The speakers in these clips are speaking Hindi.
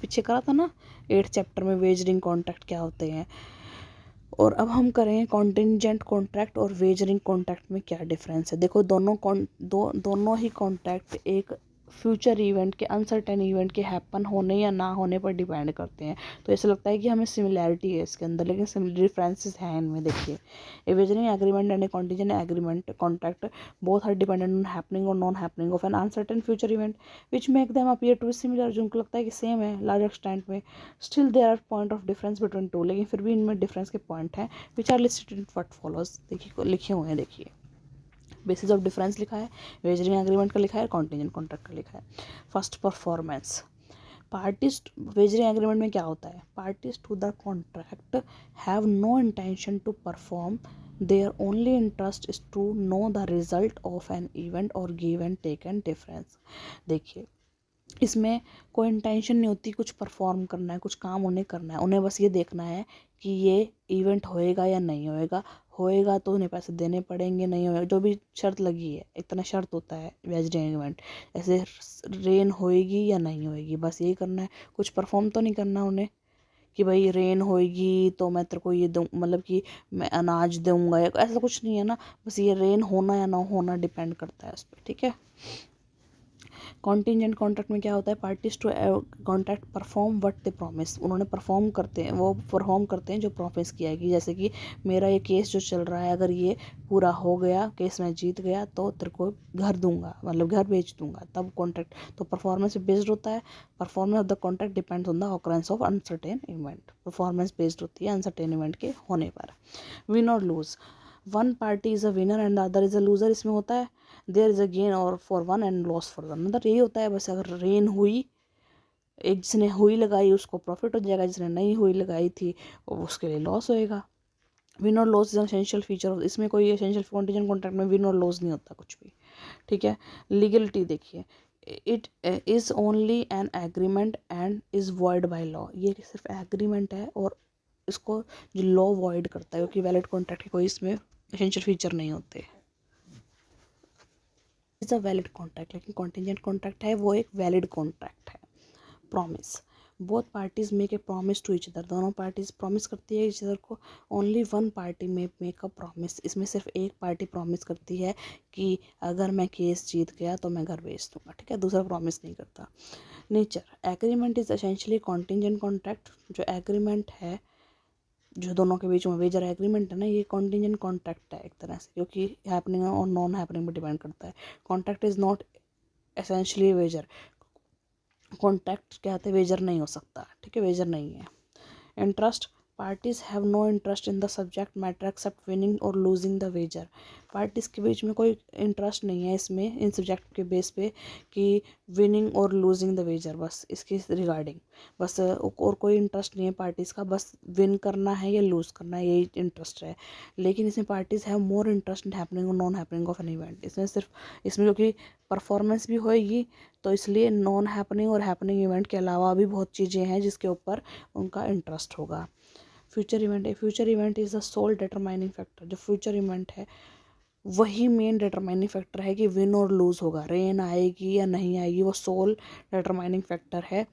पीछे करा था ना 8th चैप्टर में वेजरिंग कॉन्ट्रैक्ट क्या होते हैं। और अब हम करें कॉन्टिजेंट कॉन्ट्रैक्ट और वेजरिंग कॉन्ट्रैक्ट में क्या डिफरेंस है। देखो दोनों ही कॉन्ट्रैक्ट एक फ्यूचर इवेंट के, अनसर्टेन इवेंट के हैपन होने या ना होने पर डिपेंड करते हैं। तो ऐसा लगता है कि हमें सिमिलैरिटी है इसके अंदर, लेकिन डिफरेंसेस हैं इनमें। देखिए, a wagering agreement and a contingent agreement contract both are dependent on happening और non happening of an uncertain future event which make them appear to be similar. जो उनको लगता है कि सेम है लार्ज एक्सटेंट में, still there are point of difference between two, लेकिन फिर भी इनमें डिफरेंस के पॉइंट हैं which are listed in what follows. देखिए लिखे हुए हैं, देखिए बेसिस ऑफ डिफरेंस लिखा है, वेजरिंग एग्रीमेंट का लिखा है, कॉन्टिजेंट कॉन्ट्रैक्ट का लिखा है। First, performance. Parties wagering agreement में क्या होता है, parties to the contract have no intention to perform, their only interest is to know the result of an event और give and take an difference. देखिए, इसमें कोई इंटेंशन नहीं होती कुछ परफॉर्म करना है, कुछ काम उन्हें करना है, उन्हें बस ये देखना है कि ये इवेंट होएगा या नहीं होएगा। होएगा तो उन्हें पैसे देने पड़ेंगे, नहीं होएगा जो भी शर्त लगी है, इतना शर्त होता है वेजरिंग इवेंट, ऐसे रेन होएगी या नहीं होएगी, बस यही करना है। कुछ परफॉर्म तो नहीं करना उन्हें कि भाई रेन होएगी तो मैं तेरे को ये दूँ, मतलब कि मैं अनाज दूँगा, या ऐसा कुछ नहीं है ना। बस ये रेन होना या ना होना डिपेंड करता है उस पर, ठीक है। कॉन्टिजेंट कॉन्ट्रैक्ट में क्या होता है, parties to contract perform what they promise, उन्होंने परफॉर्म करते हैं, वो परफॉर्म करते हैं जो प्रॉमिस किया है। कि जैसे कि मेरा ये केस जो चल रहा है, अगर ये पूरा हो गया, केस में जीत गया, तो तेरे को घर दूंगा, मतलब घर बेच दूंगा, तब कॉन्ट्रैक्ट। तो परफॉर्मेंस बेस्ड होता है। Performance of the contract depends on the occurrence of uncertain event. Performance based होती है अनसर्टेन इवेंट के होने पर। विन और lose, one party is a winner and the other is a loser, इसमें होता है देयर इज अ गेन और for one and loss for another. यही होता है बस। अगर रेन हुई, एक जिसने हुई लगाई उसको प्रॉफिट हो जाएगा, जिसने नहीं हुई लगाई थी उसके लिए लॉस होएगा। विन और लॉस इज एसेंशियल फीचर, इसमें कोई एसेंशियल कॉन्टिजेंट कॉन्ट्रैक्ट में विन और लॉस नहीं होता कुछ भी, ठीक है। लीगलिटी देखिए, it is only an agreement and is void by law. ये सिर्फ एग्रीमेंट है और इसको जो लॉ वॉइड करता है, क्योंकि वैलिड कॉन्ट्रैक्ट के कोई इसमें एसेंशियल फीचर नहीं होते। इज़ अ वैलिड कॉन्ट्रैक्ट, लेकिन कॉन्टिजेंट कॉन्ट्रैक्ट है वो एक वैलिड कॉन्ट्रैक्ट है। Promise, both parties make a promise to each other, दोनों पार्टीज प्रॉमिस करती है ईच अदर को। ओनली वन पार्टी में मेक अ प्रॉमिस, इसमें सिर्फ एक पार्टी प्रॉमिस करती है कि अगर मैं केस जीत गया तो मैं घर बेच दूंगा, ठीक है, दूसरा प्रॉमिस नहीं करता। Nature, agreement is essentially contingent contract, जो एग्रीमेंट है जो दोनों के बीच में वेजर एग्रीमेंट है ना, ये कॉन्टिजेंट कॉन्ट्रैक्ट है एक तरह से, क्योंकि हैपनिंग और नॉन हैपनिंग पर डिपेंड करता है। Contract is not essentially wager, contract क्या होता है, वेजर नहीं हो सकता, ठीक है, वेजर नहीं है। Interest, parties have no interest in the subject matter except winning और लूजिंग द वेजर। पार्टीज के बीच में कोई इंटरेस्ट नहीं है इसमें, इन सब्जेक्ट के बेस पे, कि विनिंग और लूजिंग द वेजर, बस इसके रिगार्डिंग, बस और कोई इंटरेस्ट नहीं है पार्टीज़ का, बस विन करना है या लूज़ करना है, यही इंटरेस्ट है। लेकिन इसमें parties have more interest in happening और non happening of an event. इसमें सिर्फ, इसमें क्योंकि परफॉर्मेंस भी होएगी, तो इसलिए नॉन हैपनिंग और हैपनिंग इवेंट के अलावा भी बहुत चीज़ें हैं जिसके ऊपर उनका इंटरेस्ट होगा। फ्यूचर इवेंट है, future event is the sole determining factor, जो फ्यूचर इवेंट है वही मेन डिटरमाइनिंग फैक्टर है कि विन और लूज़ होगा, रेन आएगी या नहीं आएगी, वो सोल डिटरमाइनिंग फैक्टर है,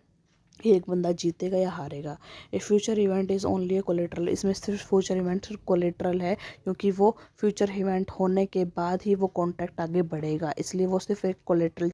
एक बंदा जीतेगा या हारेगा। ए future event is only A collateral, इसमें सिर्फ फ्यूचर इवेंट सिर्फ कोलेट्रल है, क्योंकि वो फ्यूचर इवेंट होने के बाद ही वो कॉन्ट्रैक्ट आगे बढ़ेगा, इसलिए वो सिर्फ एक कोलेट्रल